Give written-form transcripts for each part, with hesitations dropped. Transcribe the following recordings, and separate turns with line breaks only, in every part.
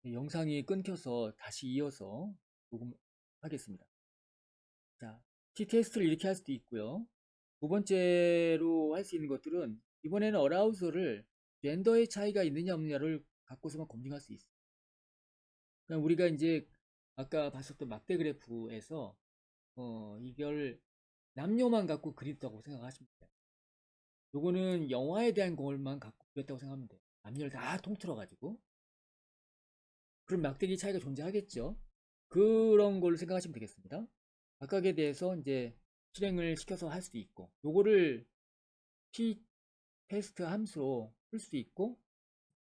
영상이 끊겨서 다시 이어서 녹음하겠습니다. 자, t-테스트를 이렇게 할 수도 있고요. 두 번째로 할 수 있는 것들은 이번에는 어라우저를 젠더의 차이가 있느냐 없느냐를 갖고서만 검증할 수 있어요. 그러니까 우리가 이제 아까 봤었던 막대 그래프에서 이걸 남녀만 갖고 그렸다고 생각하시면 돼요. 요거는 영화에 대한 것만 갖고 그렸다고 생각하면 돼요. 남녀를 다 통틀어가지고. 그럼 막대기 차이가 존재하겠죠. 그런 걸로 생각하시면 되겠습니다. 각각에 대해서 이제 실행을 시켜서 할 수도 있고, 요거를 t 테스트 함수로 풀 수도 있고,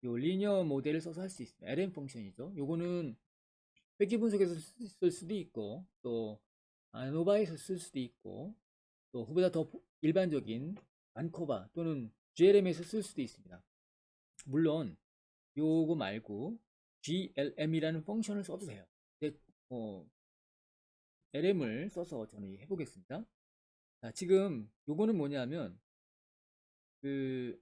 요 리니어 모델을 써서 할 수 있습니다. lm 펑션이죠. 요거는 회귀 분석에서 쓸 수도 있고, 또 아노바에서 쓸 수도 있고, 또 그보다 더 일반적인 안코바 또는 GLM에서 쓸 수도 있습니다. 물론 요거 말고 glm이라는 펑션을 써도 돼요. 근데 lm을 써서 저는 해보겠습니다. 자, 지금 요거는 뭐냐면 그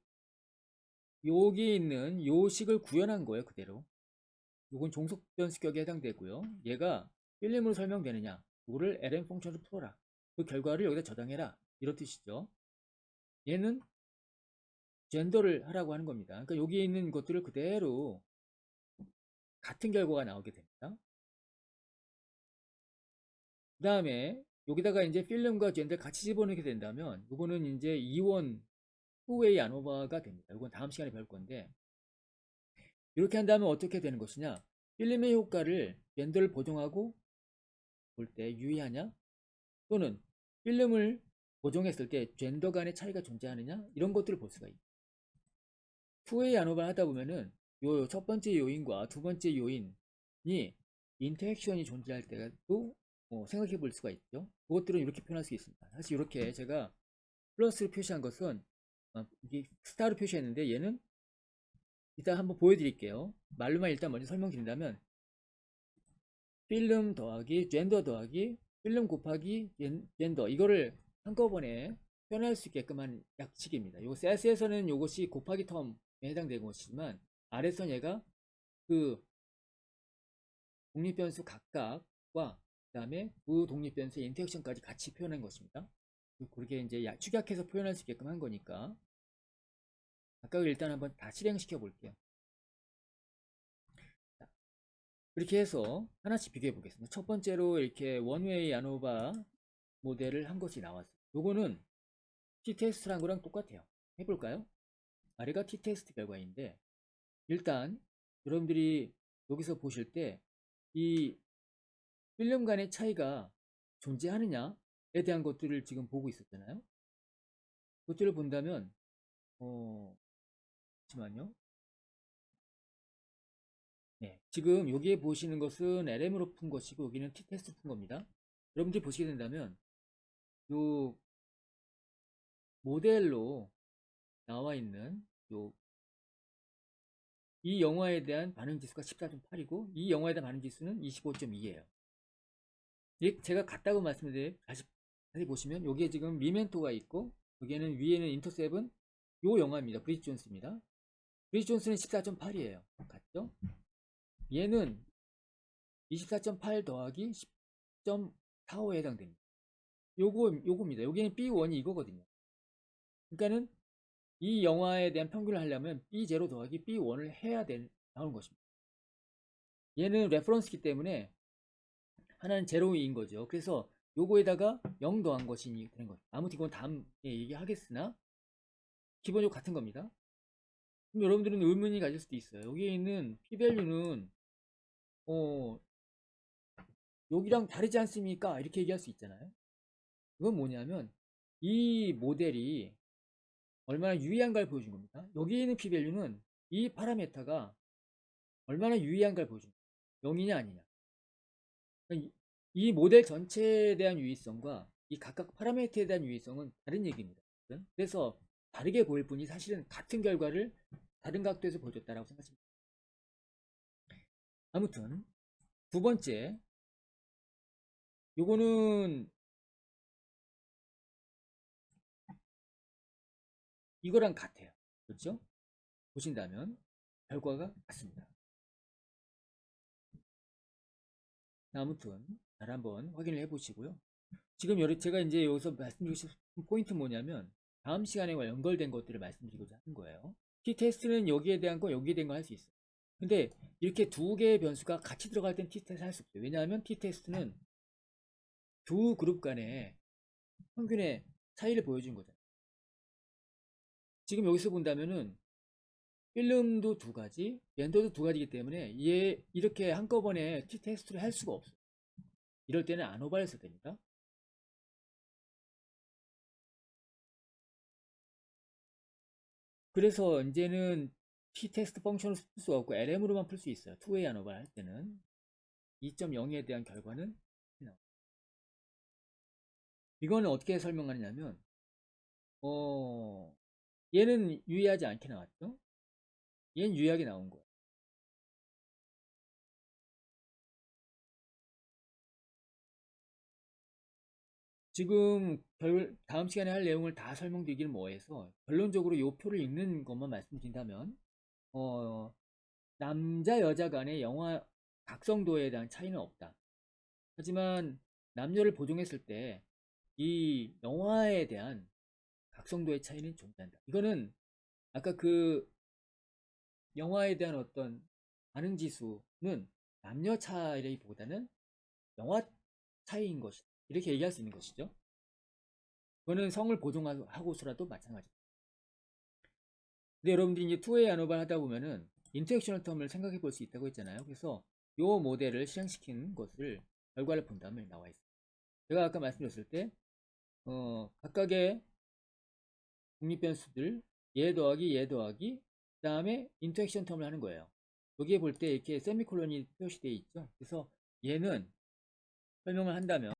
여기 있는 요 식을 구현한 거예요, 그대로. 요건 종속 변수격에 해당되고요. 얘가 필름으로 설명되느냐, 요거를 lm 펑션으로 풀어라. 그 결과를 여기다 저장해라. 이런 뜻이죠. 얘는 젠더를 하라고 하는 겁니다. 그러니까 여기 있는 것들을 그대로 같은 결과가 나오게 됩니다. 그 다음에 여기다가 이제 필름과 젠더를 같이 집어넣게 된다면 요거는 이제 이원 후웨이 아노바가 됩니다. 이건 다음 시간에 배울 건데, 이렇게 한다면 어떻게 되는 것이냐, 필름의 효과를 젠더를 보정하고 볼 때 유의하냐, 또는 필름을 보정했을 때 젠더 간의 차이가 존재하느냐, 이런 것들을 볼 수가 있다. 후웨이 아노바를 하다 보면은 요 첫 번째 요인과 두 번째 요인이 인터액션이 존재할 때도 생각해 볼 수가 있죠. 그것들은 이렇게 표현할 수 있습니다. 사실 이렇게 제가 플러스를 표시한 것은 이게 스타로 표시했는데, 얘는 이따 한번 보여드릴게요. 말로만 일단 먼저 설명드린다면, 필름 더하기 젠더 더하기 필름 곱하기 젠더, 이거를 한꺼번에 표현할 수 있게끔 한 약식입니다. 요 셋에서는 요것이 곱하기 텀에 해당되는 것이지만, 아래선 얘가 그 독립변수 각각과 그 다음에 그 독립변수의 인터랙션까지 같이 표현한 것입니다. 그렇게 이제 축약해서 표현할 수 있게끔 한 거니까 각각을 일단 한번 다 실행시켜 볼게요. 그렇게 해서 하나씩 비교해 보겠습니다. 첫 번째로 이렇게 원웨이 아노바 모델을 한 것이 나왔어요. 요거는 t테스트란 거랑 똑같아요. 해볼까요? 아래가 t테스트 결과인데, 일단 여러분들이 여기서 보실 때 이 필름 간의 차이가 존재하느냐에 대한 것들을 지금 보고 있었잖아요. 그것들을 본다면 잠시만요. 네, 지금 여기에 보시는 것은 LM으로 푼 것이고 여기는 t테스트 푼 겁니다. 여러분들이 보시게 된다면 요 모델로 나와 있는 이 영화에 대한 반응 지수가 14.8이고 이 영화에 대한 반응 지수는 25.2예요. 제가 같다고 말씀드린 다시 보시면 여기에 지금 미멘토가 있고 여기에는 위에는 인터셉은 요 영화입니다. 브리지 존스입니다. 브리지 존스는 14.8이에요. 같죠? 얘는 24.8 더하기 10.45에 해당됩니다. 요겁니다. 여기는 B1이 이거거든요. 그러니까는 이 영화에 대한 평균을 하려면 B0 더하기 B1을 나오는 것입니다. 얘는 레퍼런스기 때문에 하나는 제로인 거죠. 그래서 요거에다가 0 더한 것이 되는 거죠. 아무튼 이건 다음에 얘기하겠으나 기본적으로 같은 겁니다. 그럼 여러분들은 의문이 가질 수도 있어요. 여기에 있는 p-value는 여기랑 다르지 않습니까? 이렇게 얘기할 수 있잖아요. 이건 뭐냐면 이 모델이 얼마나 유의한가를 보여준 겁니다. 여기 있는 p-value는 이 파라메타가 얼마나 유의한가를 보여준 거예요. 0이냐 아니냐. 이 모델 전체에 대한 유의성과 이 각각 파라미터에 대한 유의성은 다른 얘기입니다. 그래서 다르게 보일 뿐이 사실은 같은 결과를 다른 각도에서 보여줬다라고 생각하시면 됩니다. 아무튼 두 번째, 요거는 이거랑 같아요. 그렇죠? 보신다면 결과가 같습니다. 아무튼 잘 한번 확인을 해 보시고요. 지금 제가 이제 여기서 말씀드리고 싶은 포인트 뭐냐면 다음 시간에 연결된 것들을 말씀드리고자 하는 거예요. t-테스트는 여기에 대한 거 여기에 대한 거 할 수 있어요. 근데 이렇게 두 개의 변수가 같이 들어갈 땐 t-테스트 할 수 없어요. 왜냐하면 t-테스트는 두 그룹 간의 평균의 차이를 보여준 거잖아요. 지금 여기서 본다면은 필름도 두 가지, 렌더도 두 가지이기 때문에 이렇게 한꺼번에 t-테스트를 할 수가 없어요. 이럴 때는 아노바를 써야 됩니다. 그래서 이제는 t-테스트 펑션을 쓸 수 없고 lm으로만 풀 수 있어요. 투웨이 아노바를 할 때는 2.0에 대한 결과는 이거는 어떻게 설명하냐면 얘는 유의하지 않게 나왔죠. 얘는 유의하게 나온 거예요. 지금 다음 시간에 할 내용을 다 설명드리기는 뭐해서 결론적으로 이 표를 읽는 것만 말씀드린다면 남자 여자 간의 영화 각성도에 대한 차이는 없다. 하지만 남녀를 보정했을 때 이 영화에 대한 각성도의 차이는 존재한다. 이거는 아까 그 영화에 대한 어떤 반응 지수는 남녀 차이보다는 영화 차이인 것이다. 이렇게 얘기할 수 있는 것이죠. 그거는 성을 보정하고서라도 마찬가지다. 근데 여러분들이 이제 투웨이 아노발 하다 보면은 인터랙셔널 텀을 생각해 볼 수 있다고 했잖아요. 그래서 이 모델을 실행시킨 것을 결과를 본 다음에 나와 있어요. 제가 아까 말씀드렸을 때 각각의 독립변수들 얘 더하기 그 다음에 인터랙션 텀을 하는 거예요. 여기에 볼 때 이렇게 세미콜론이 표시되어 있죠. 그래서 얘는 설명을 한다면